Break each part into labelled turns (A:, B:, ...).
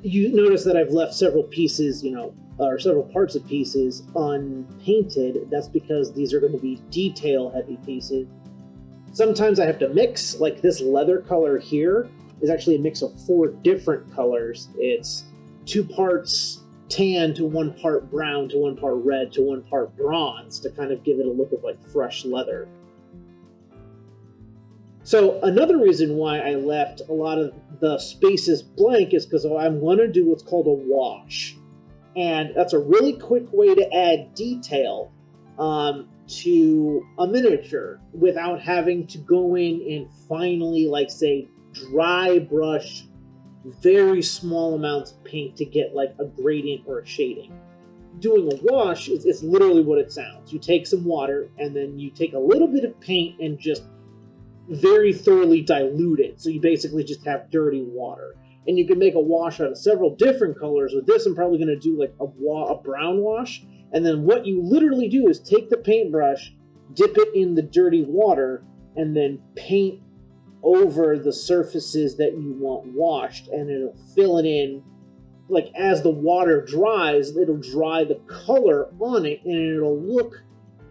A: You notice that I've left several pieces, or several parts of pieces unpainted. That's because these are going to be detail-heavy pieces. Sometimes I have to mix, like this leather color here is actually a mix of 4 different colors. It's 2 parts tan to 1 part brown to 1 part red to 1 part bronze to kind of give it a look of like fresh leather. So another reason why I left a lot of the spaces blank is because I'm going to do what's called a wash. And that's a really quick way to add detail to a miniature without having to go in and finally, like, say, dry brush very small amounts of paint to get like a gradient or a shading. Doing a wash is literally what it sounds. You take some water and then you take a little bit of paint and just very thoroughly dilute it. So you basically just have dirty water. And you can make a wash out of several different colors. With this, I'm probably going to do like a brown wash. And then what you literally do is take the paintbrush, dip it in the dirty water, and then paint over the surfaces that you want washed, and it'll fill it in. Like as the water dries, it'll dry the color on it, and it'll look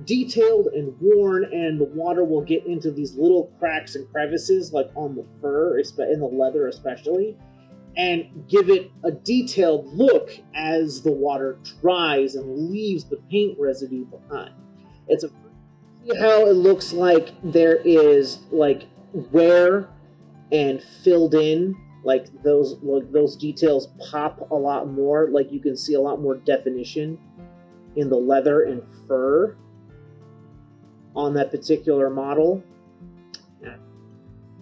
A: detailed and worn, and the water will get into these little cracks and crevices, like on the fur, in the leather especially, and give it a detailed look as the water dries and leaves the paint residue behind. See how it looks like there is like wear and filled in, like those details pop a lot more, like you can see a lot more definition in the leather and fur on that particular model.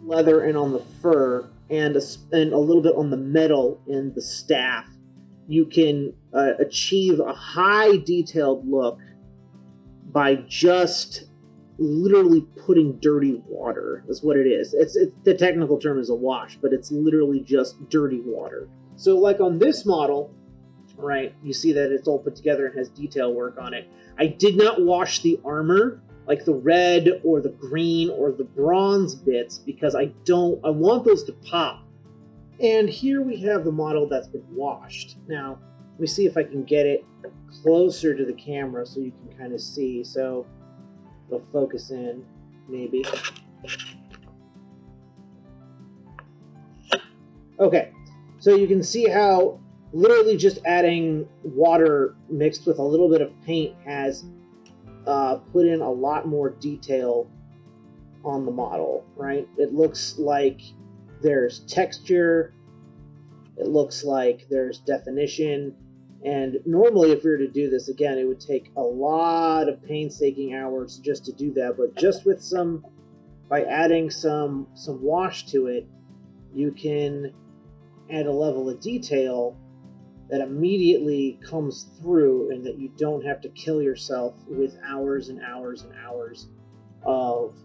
A: Leather and on the fur, and a little bit on the metal in the staff. You can achieve a high detailed look by just literally putting dirty water. That's what it is. It's the technical term is a wash, but it's literally just dirty water. So like on this model, right, you see that it's all put together and has detail work on it. I did not wash the armor, like the red or the green or the bronze bits, because I want those to pop. And here we have the model that's been washed. Now, let me see if I can get it closer to the camera so you can kind of see. So it'll focus in, maybe. Okay, so you can see how literally just adding water mixed with a little bit of paint has put in a lot more detail on the model, right? It looks like there's texture, it looks like there's definition, and normally if we were to do this again, it would take a lot of painstaking hours just to do that, but just with by adding some wash to it, you can add a level of detail that immediately comes through, and that you don't have to kill yourself with hours and hours and hours of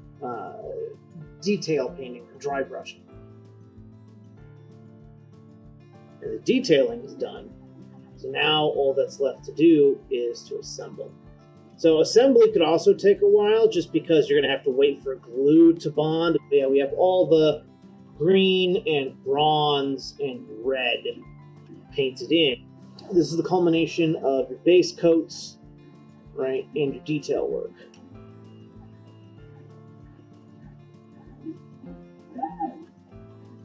A: detail painting or dry brushing. And the detailing is done. So now all that's left to do is to assemble. So assembly could also take a while, just because you're going to have to wait for glue to bond. Yeah, we have all the green and bronze and red painted in. This is the culmination of your base coats, right, and your detail work.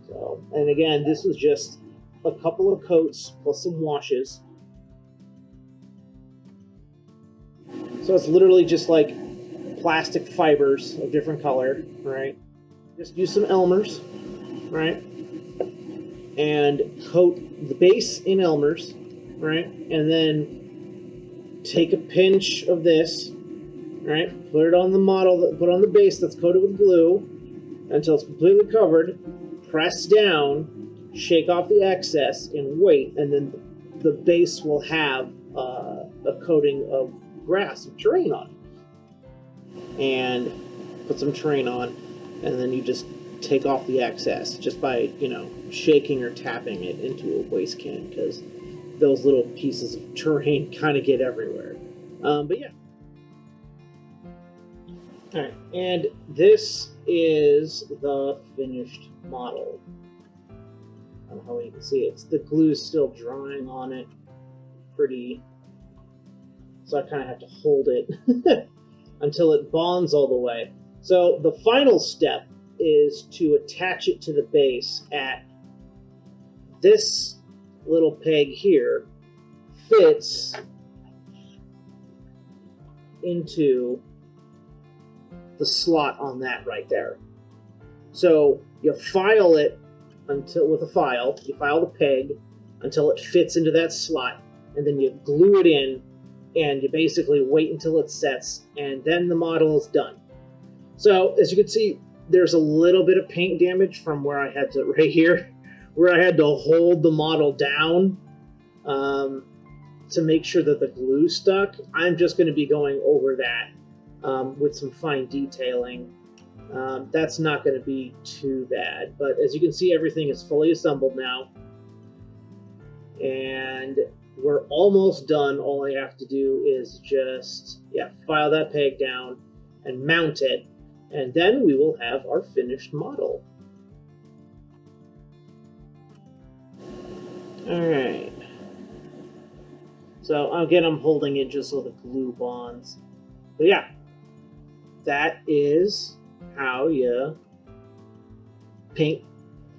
A: So, and again, this was just a couple of coats plus some washes. So it's literally just like plastic fibers of different color, right? Just use some Elmer's, right? And coat the base in Elmer's, right? And then take a pinch of this, right? Put it on the model, put on the base that's coated with glue until it's completely covered. Press down, shake off the excess, and wait. And then the base will have a coating of grass, some terrain on it. And put some terrain on, and then you just take off the excess just by, shaking or tapping it into a waste can, because those little pieces of terrain kind of get everywhere. But yeah. All right, and this is the finished model. don't know how you can see it. The glue's still drying on it pretty, so I kind of have to hold it until it bonds all the way. So the final step is to attach it to the base at this little peg here fits into the slot on that right there. So you file it until with a file, you file the peg until it fits into that slot, and then you glue it in, and you basically wait until it sets, and then the model is done. So as you can see, there's a little bit of paint damage from where I had to, right here, where I had to hold the model down to make sure that the glue stuck. I'm just going to be going over that with some fine detailing. That's not going to be too bad, but as you can see, everything is fully assembled now, and we're almost done. All I have to do is just, file that peg down and mount it, and then we will have our finished model. Alright. So again, I'm holding it just so the glue bonds. But yeah, that is how you paint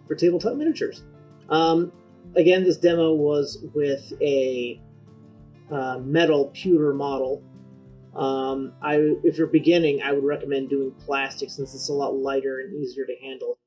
A: for tabletop miniatures. Again, this demo was with a metal pewter model. If you're beginning, I would recommend doing plastic since it's a lot lighter and easier to handle.